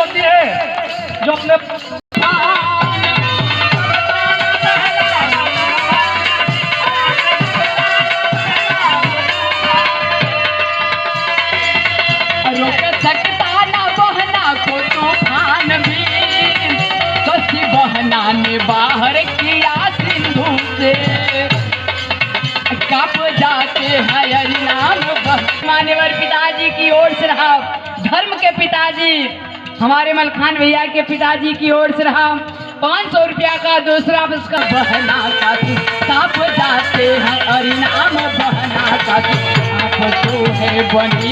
होती है जो अपने रोक सकता ना बहना को तूफान भी, कसी बहना ने बाहर किया सिंधु से, कब जाते हैं हरिनाम। मान्यवर पिताजी की ओर से रहा, धर्म के पिताजी हमारे मलखान भैया के पिताजी की ओर से रहा 500 रुपया का दूसरा उसका बहना का साफ जाते हैं हरिनाम, बहना का आप तो है बने